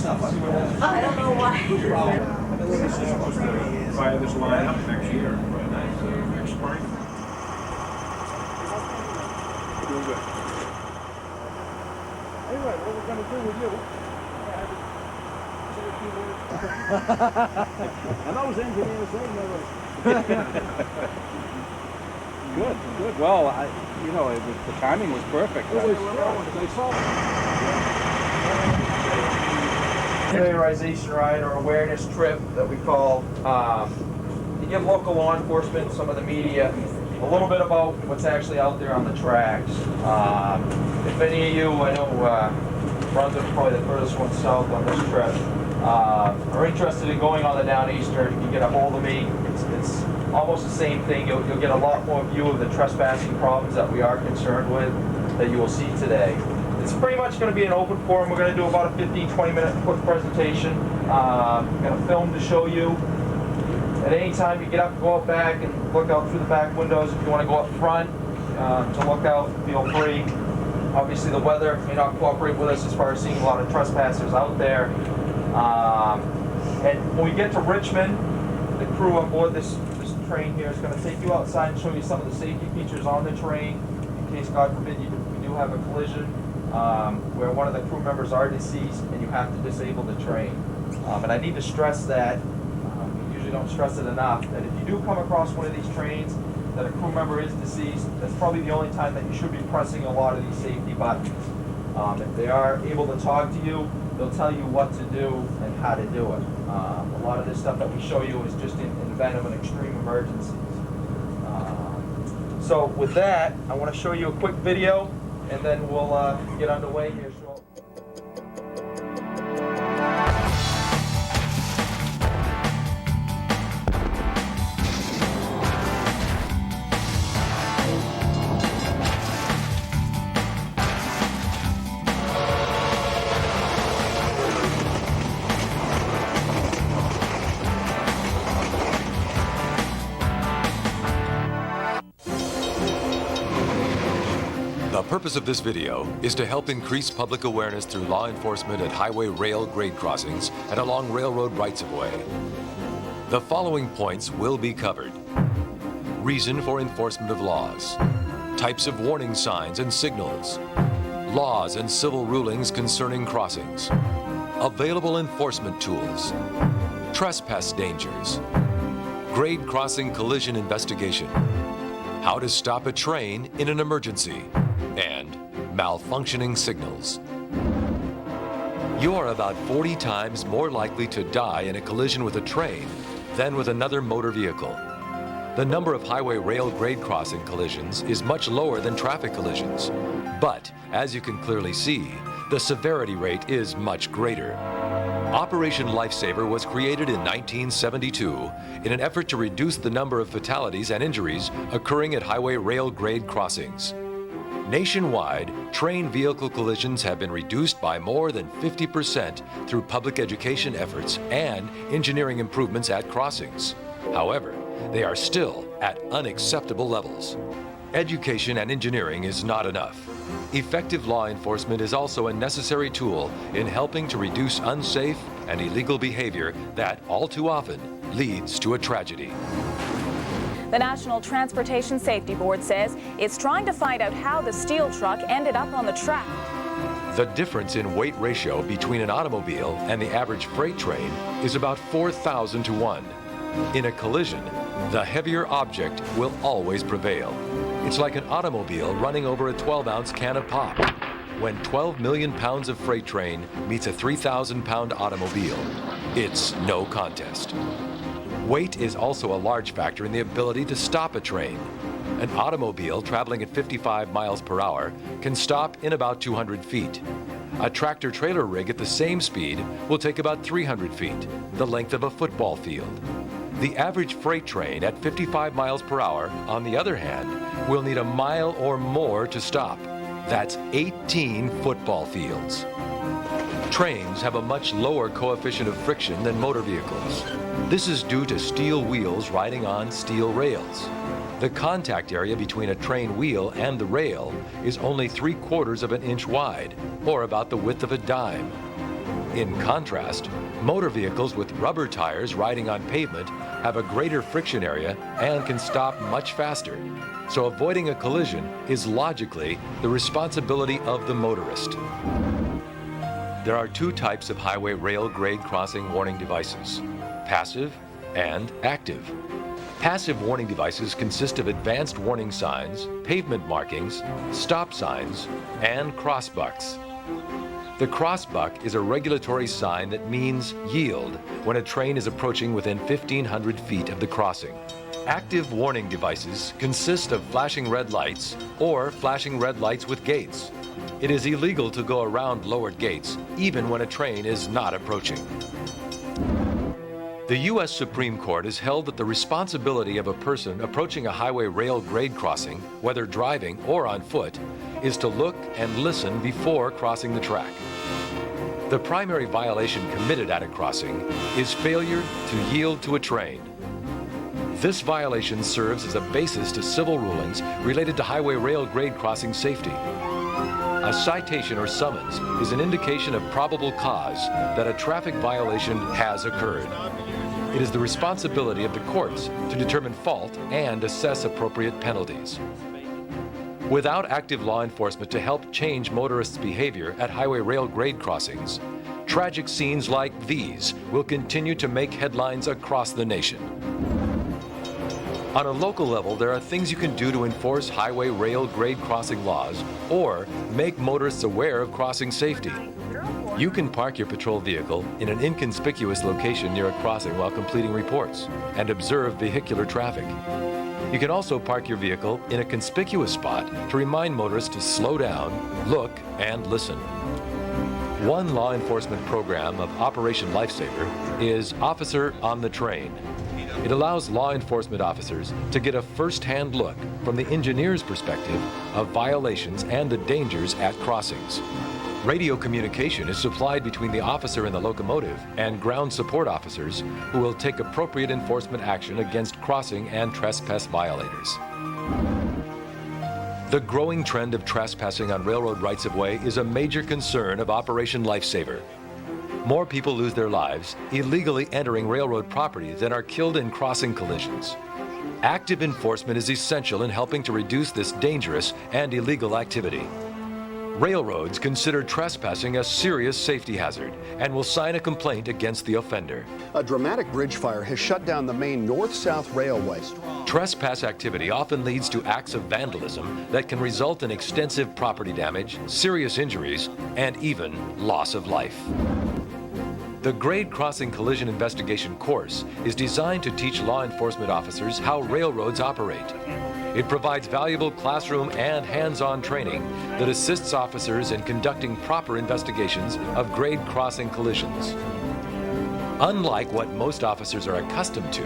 stuff. I don't know why. Fire this line up next year, next spring. Doing good. Anyway, what we're going to do with you, And those engineers, they never. good. Well, the timing was perfect. Familiarization ride or awareness trip that we call to give local law enforcement, some of the media, a little bit about what's actually out there on the tracks. If any of you, I know Brunswick's probably the furthest one south on this trip, are interested in going on the Downeaster, you can get a hold of me. It's almost the same thing. You'll get a lot more view of the trespassing problems that we are concerned with that you will see today. It's pretty much going to be an open forum. We're going to do about a 15-20 minute quick presentation. I'm going to film to show you. At any time you get up, go out back and look out through the back windows. If you want to go up front to look out, feel free. Obviously the weather may not cooperate with us as far as seeing a lot of trespassers out there. And when we get to Richmond, the crew on board this train here is going to take you outside and show you some of the safety features on the train in case, God forbid, we do have a collision where one of the crew members are deceased and you have to disable the train. And I need to stress that, we usually don't stress it enough, that if you do come across one of these trains that a crew member is deceased, that's probably the only time that you should be pressing a lot of these safety buttons. If they are able to talk to you, they'll tell you what to do and how to do it. A lot of this stuff that we show you is just in event of an extreme emergency. So with that, I want to show you a quick video and then we'll get underway here shortly. The purpose of this video is to help increase public awareness through law enforcement at highway rail grade crossings and along railroad rights-of-way. The following points will be covered. Reason for enforcement of laws. Types of warning signs and signals. Laws and civil rulings concerning crossings. Available enforcement tools. Trespass dangers. Grade crossing collision investigation. How to stop a train in an emergency. And malfunctioning signals. You are about 40 times more likely to die in a collision with a train than with another motor vehicle. The number of highway rail grade crossing collisions is much lower than traffic collisions. But, as you can clearly see, the severity rate is much greater. Operation Lifesaver was created in 1972 in an effort to reduce the number of fatalities and injuries occurring at highway rail grade crossings. Nationwide, train vehicle collisions have been reduced by more than 50% through public education efforts and engineering improvements at crossings. However, they are still at unacceptable levels. Education and engineering is not enough. Effective law enforcement is also a necessary tool in helping to reduce unsafe and illegal behavior that, all too often, leads to a tragedy. The National Transportation Safety Board says it's trying to find out how the steel truck ended up on the track. The difference in weight ratio between an automobile and the average freight train is about 4,000 to 1. In a collision, the heavier object will always prevail. It's like an automobile running over a 12-ounce can of pop. When 12 million pounds of freight train meets a 3,000-pound automobile, it's no contest. Weight is also a large factor in the ability to stop a train. An automobile traveling at 55 miles per hour can stop in about 200 feet. A tractor-trailer rig at the same speed will take about 300 feet, the length of a football field. The average freight train at 55 miles per hour, on the other hand, will need a mile or more to stop. That's 18 football fields. Trains have a much lower coefficient of friction than motor vehicles. This is due to steel wheels riding on steel rails. The contact area between a train wheel and the rail is only 3/4 of an inch wide, or about the width of a dime. In contrast, motor vehicles with rubber tires riding on pavement have a greater friction area and can stop much faster. So avoiding a collision is logically the responsibility of the motorist. There are two types of highway rail grade crossing warning devices: passive and active. Passive warning devices consist of advanced warning signs, pavement markings, stop signs, and crossbucks. The crossbuck is a regulatory sign that means yield when a train is approaching within 1,500 feet of the crossing. Active warning devices consist of flashing red lights or flashing red lights with gates. It is illegal to go around lowered gates, even when a train is not approaching. The U.S. Supreme Court has held that the responsibility of a person approaching a highway rail grade crossing, whether driving or on foot, is to look and listen before crossing the track. The primary violation committed at a crossing is failure to yield to a train. This violation serves as a basis to civil rulings related to highway rail grade crossing safety. A citation or summons is an indication of probable cause that a traffic violation has occurred. It is the responsibility of the courts to determine fault and assess appropriate penalties. Without active law enforcement to help change motorists' behavior at highway rail grade crossings, tragic scenes like these will continue to make headlines across the nation. On a local level, there are things you can do to enforce highway rail grade crossing laws or make motorists aware of crossing safety. You can park your patrol vehicle in an inconspicuous location near a crossing while completing reports and observe vehicular traffic. You can also park your vehicle in a conspicuous spot to remind motorists to slow down, look, and listen. One law enforcement program of Operation Lifesaver is Officer on the Train. It allows law enforcement officers to get a first-hand look from the engineer's perspective of violations and the dangers at crossings. Radio communication is supplied between the officer in the locomotive and ground support officers who will take appropriate enforcement action against crossing and trespass violators. The growing trend of trespassing on railroad rights-of-way is a major concern of Operation Lifesaver. More people lose their lives illegally entering railroad property than are killed in crossing collisions. Active enforcement is essential in helping to reduce this dangerous and illegal activity. Railroads consider trespassing a serious safety hazard and will sign a complaint against the offender. A dramatic bridge fire has shut down the main north-south railway. Trespass activity often leads to acts of vandalism that can result in extensive property damage, serious injuries, and even loss of life. The Grade Crossing Collision Investigation course is designed to teach law enforcement officers how railroads operate. It provides valuable classroom and hands-on training that assists officers in conducting proper investigations of grade crossing collisions. Unlike what most officers are accustomed to,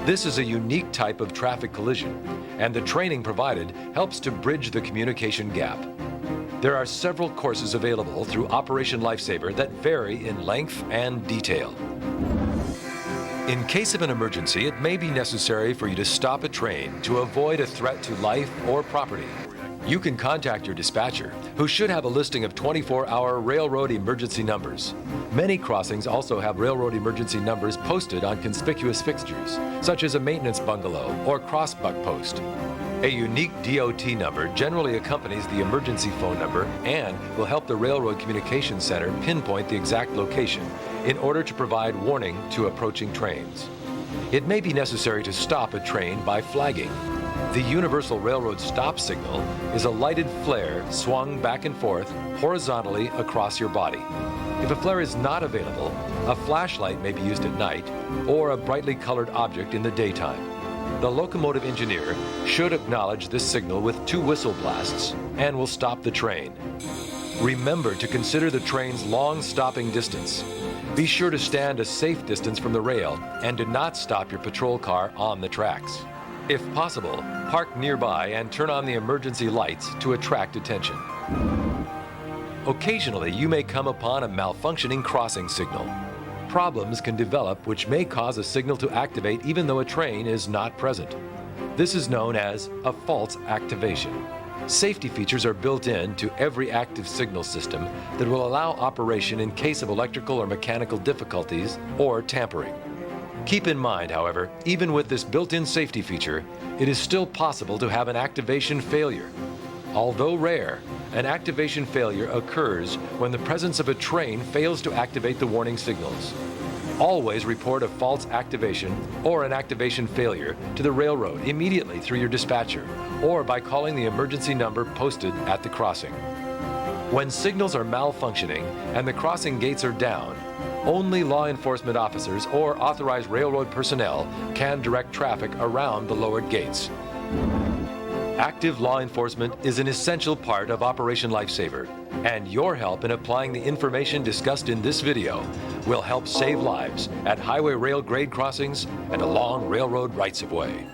this is a unique type of traffic collision, and the training provided helps to bridge the communication gap. There are several courses available through Operation Lifesaver that vary in length and detail. In case of an emergency, it may be necessary for you to stop a train to avoid a threat to life or property. You can contact your dispatcher, who should have a listing of 24-hour railroad emergency numbers. Many crossings also have railroad emergency numbers posted on conspicuous fixtures, such as a maintenance bungalow or crossbuck post. A unique DOT number generally accompanies the emergency phone number and will help the Railroad Communications Center pinpoint the exact location in order to provide warning to approaching trains. It may be necessary to stop a train by flagging. The Universal Railroad stop signal is a lighted flare swung back and forth horizontally across your body. If a flare is not available, a flashlight may be used at night or a brightly colored object in the daytime. The locomotive engineer should acknowledge this signal with 2 whistle blasts and will stop the train. Remember to consider the train's long stopping distance. Be sure to stand a safe distance from the rail and do not stop your patrol car on the tracks. If possible, park nearby and turn on the emergency lights to attract attention. Occasionally, you may come upon a malfunctioning crossing signal. Problems can develop which may cause a signal to activate even though a train is not present. This is known as a false activation. Safety features are built in to every active signal system that will allow operation in case of electrical or mechanical difficulties or tampering. Keep in mind, however, even with this built-in safety feature, it is still possible to have an activation failure. Although rare, an activation failure occurs when the presence of a train fails to activate the warning signals. Always report a false activation or an activation failure to the railroad immediately through your dispatcher or by calling the emergency number posted at the crossing. When signals are malfunctioning and the crossing gates are down, only law enforcement officers or authorized railroad personnel can direct traffic around the lowered gates. Active law enforcement is an essential part of Operation Lifesaver, and your help in applying the information discussed in this video will help save lives at highway rail grade crossings and along railroad rights-of-way.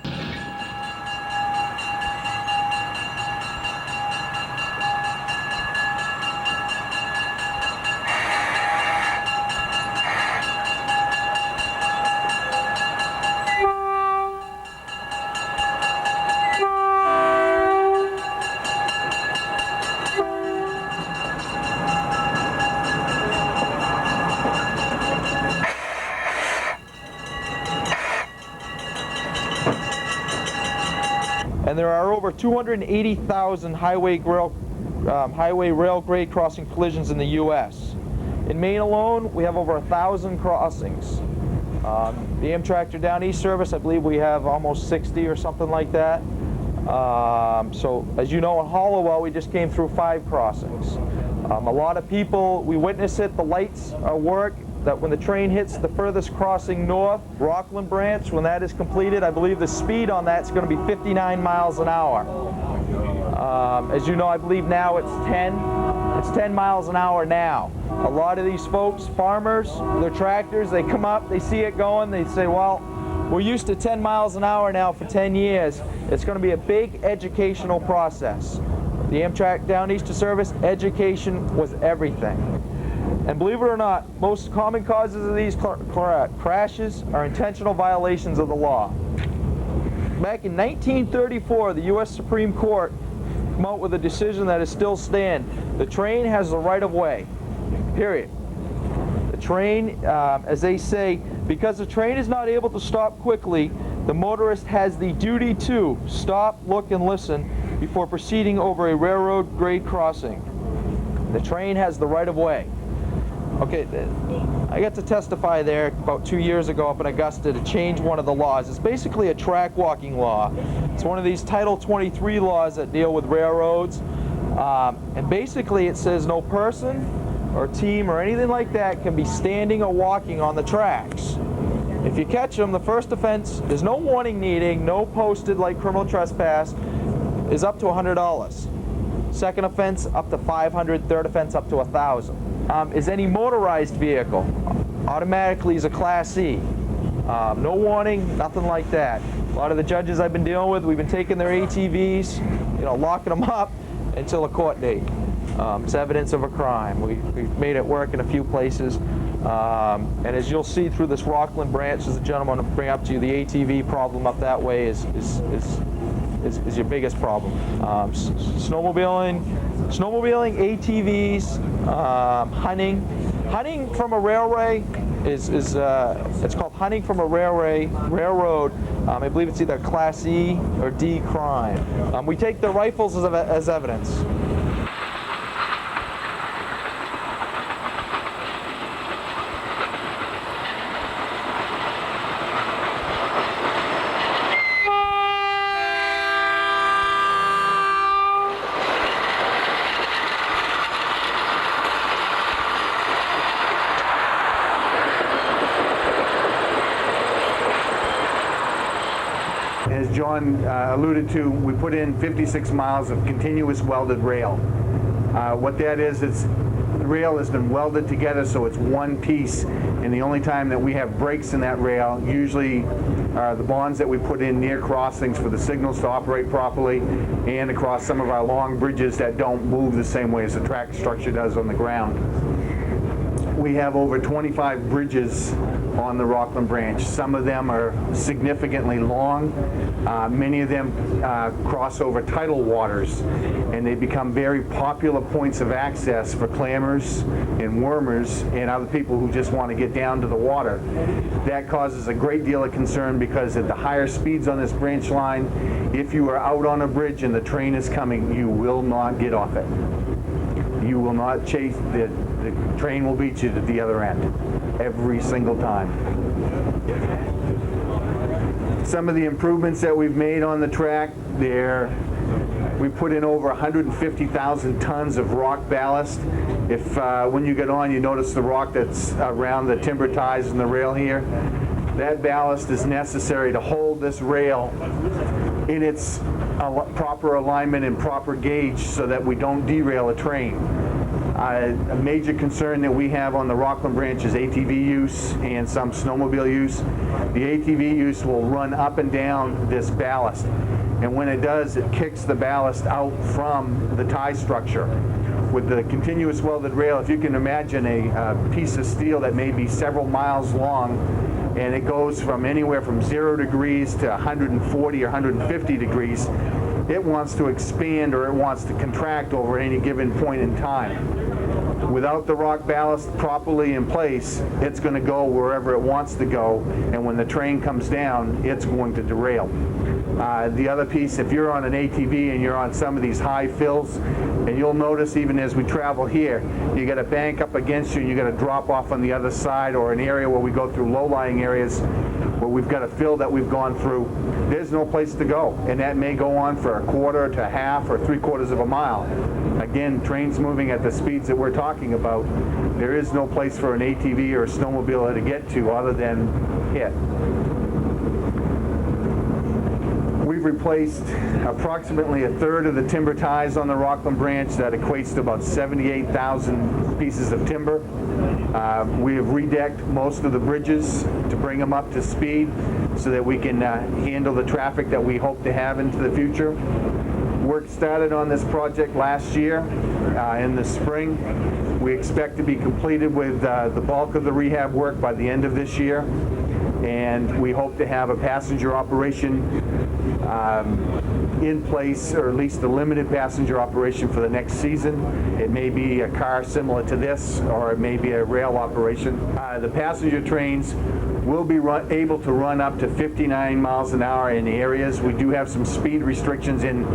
And there are over 280,000 highway rail grade crossing collisions in the U.S. In Maine alone, we have over 1,000 crossings. The Amtrak Down East service, I believe we have almost 60 or something like that. So as you know, in Hollowell, we just came through 5 crossings. A lot of people, we witness it, the lights work, that when the train hits the furthest crossing north, Rockland Branch, when that is completed, I believe the speed on that's going to be 59 miles an hour. As you know, I believe now it's 10. It's 10 miles an hour now. A lot of these folks, farmers, their tractors, they come up, they see it going, they say, well, we're used to 10 miles an hour now for 10 years. It's going to be a big educational process. The Amtrak Down East service, education was everything. And believe it or not, most common causes of these crashes are intentional violations of the law. Back in 1934, the U.S. Supreme Court came out with a decision that is still stand. The train has the right of way, period. The train, as they say, because the train is not able to stop quickly, the motorist has the duty to stop, look, and listen before proceeding over a railroad grade crossing. The train has the right of way. Okay, I got to testify there about 2 years ago up in Augusta to change one of the laws. It's basically a track walking law. It's one of these Title 23 laws that deal with railroads. And basically it says no person or team or anything like that can be standing or walking on the tracks. If you catch them, the first offense, there's no warning needing, no posted like criminal trespass, is up to $100. Second offense up to $500, third offense up to $1,000. Is any motorized vehicle automatically is a Class C. No warning, nothing like that. A lot of the judges I've been dealing with, we've been taking their ATVs, you know, locking them up until a court date. It's evidence of a crime. We've made it work in a few places. And as you'll see through this Rockland Branch, as the gentleman will bring up to you, the ATV problem up that way is your biggest problem. Snowmobiling, ATVs, hunting from a railway is it's called hunting from a railroad. I believe it's either Class E or D crime. We take the rifles as evidence. As John alluded to, we put in 56 miles of continuous welded rail. What that is, the rail has been welded together so it's one piece, and the only time that we have breaks in that rail usually are the bonds that we put in near crossings for the signals to operate properly and across some of our long bridges that don't move the same way as the track structure does on the ground. We have over 25 bridges on the Rockland Branch. Some of them are significantly long. Many of them cross over tidal waters, and they become very popular points of access for clammers and wormers and other people who just want to get down to the water. That causes a great deal of concern because at the higher speeds on this branch line, if you are out on a bridge and the train is coming, you will not get off it. You will not chase, the train will beat you to the other end every single time. Some of the improvements that we've made on the track, we put in over 150,000 tons of rock ballast. If when you get on, you notice the rock that's around the timber ties and the rail here, that ballast is necessary to hold this rail in its proper alignment and proper gauge so that we don't derail a train. A major concern that we have on the Rockland Branch is ATV use and some snowmobile use. The ATV use will run up and down this ballast, and when it does, it kicks the ballast out from the tie structure. With the continuous welded rail, if you can imagine a piece of steel that may be several miles long, and it goes from anywhere from 0 degrees to 140 or 150 degrees, it wants to expand or it wants to contract over any given point in time. Without the rock ballast properly in place, it's going to go wherever it wants to go, and when the train comes down, it's going to derail. The other piece, if you're on an ATV and you're on some of these high fills, and you'll notice even as we travel here, you got a bank up against you and you got to drop off on the other side, or an area where we go through low-lying areas where we've got a fill that we've gone through. There's no place to go, and that may go on for a quarter to half or 3/4 of a mile. Again, trains moving at the speeds that we're talking about, there is no place for an ATV or a snowmobile to get to other than hit. We've replaced approximately 1/3 of the timber ties on the Rockland Branch. That equates to about 78,000 pieces of timber. We have redecked most of the bridges to bring them up to speed so that we can handle the traffic that we hope to have into the future. Work started on this project last year in the spring. We expect to be completed with the bulk of the rehab work by the end of this year, and we hope to have a passenger operation in place, or at least a limited passenger operation for the next season. It may be a car similar to this, or it may be a rail operation. The passenger trains will be able to run up to 59 miles an hour in areas. We do have some speed restrictions in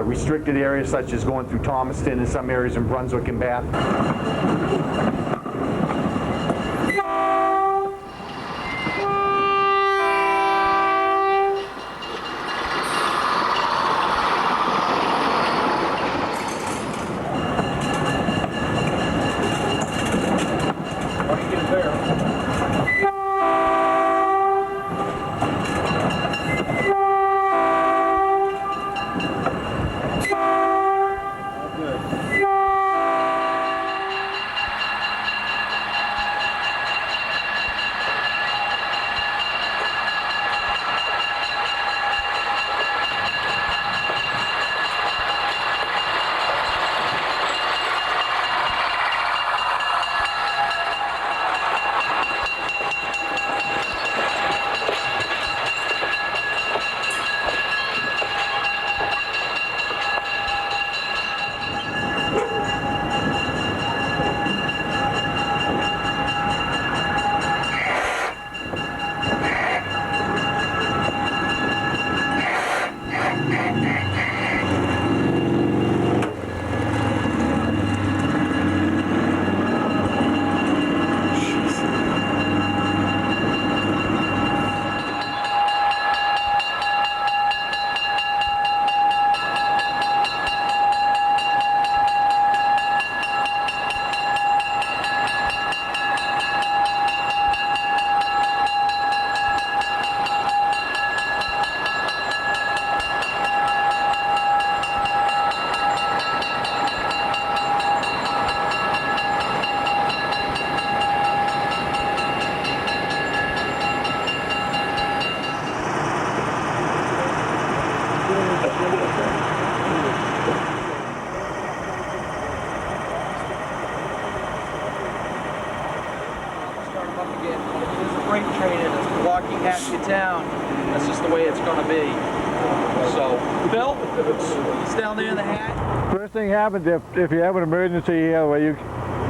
restricted areas, such as going through Thomaston and some areas in Brunswick and Bath. start them up again. But if there's a freight train and it's blocking half your town, that's just the way it's going to be. So, Bill, it's down there in the hat. First thing happens if you have an emergency here where you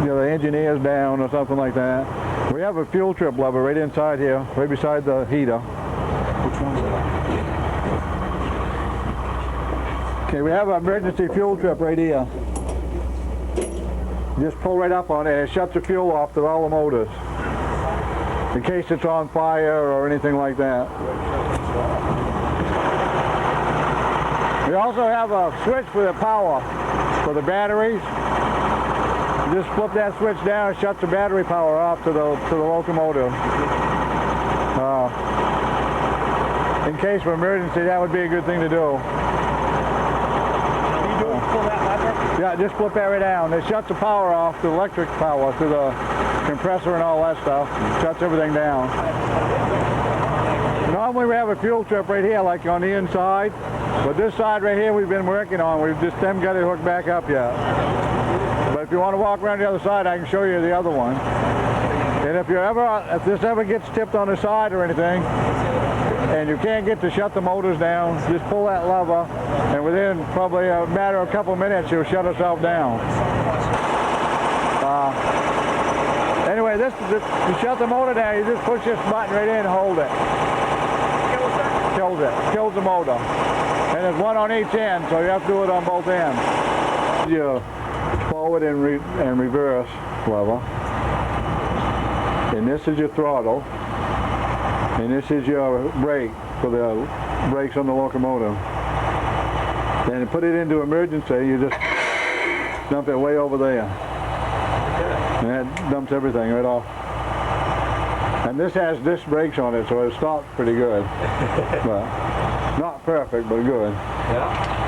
know, the engineer's down or something like that, we have a fuel trip lever right inside here, right beside the heater. Which one's that? Okay, we have an emergency fuel trip right here. You just pull right up on it and it shuts the fuel off to all the motors, in case it's on fire or anything like that. We also have a switch for the power for the batteries. You just flip that switch down, it shuts the battery power off to the locomotive. In case of emergency, that would be a good thing to do. Pull that lever? Yeah, just flip that right down. It shuts the power off, the electric power, to the compressor and all that stuff. Shuts everything down. Normally we have a fuel trip right here, like on the inside. But this side right here we've been working on. We've just haven't got it hooked back up yet. But if you want to walk around the other side, I can show you the other one. And if this ever gets tipped on the side or anything, and you can't get to shut the motors down, just pull that lever, and within probably a matter of a couple of minutes, you'll shut itself down. Anyway, to shut the motor down, you just push this button right in and hold it. Kills it. Kills the motor. And there's one on each end, so you have to do it on both ends. Your forward and reverse lever. And this is your throttle. And this is your brake for the brakes on the locomotive. And to put it into emergency, you just dump it way over there. And that dumps everything right off. And this has disc brakes on it, so it stops pretty good. But not perfect, but good. Yeah.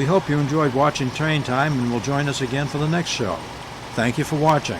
We hope you enjoyed watching Train Time and will join us again for the next show. Thank you for watching.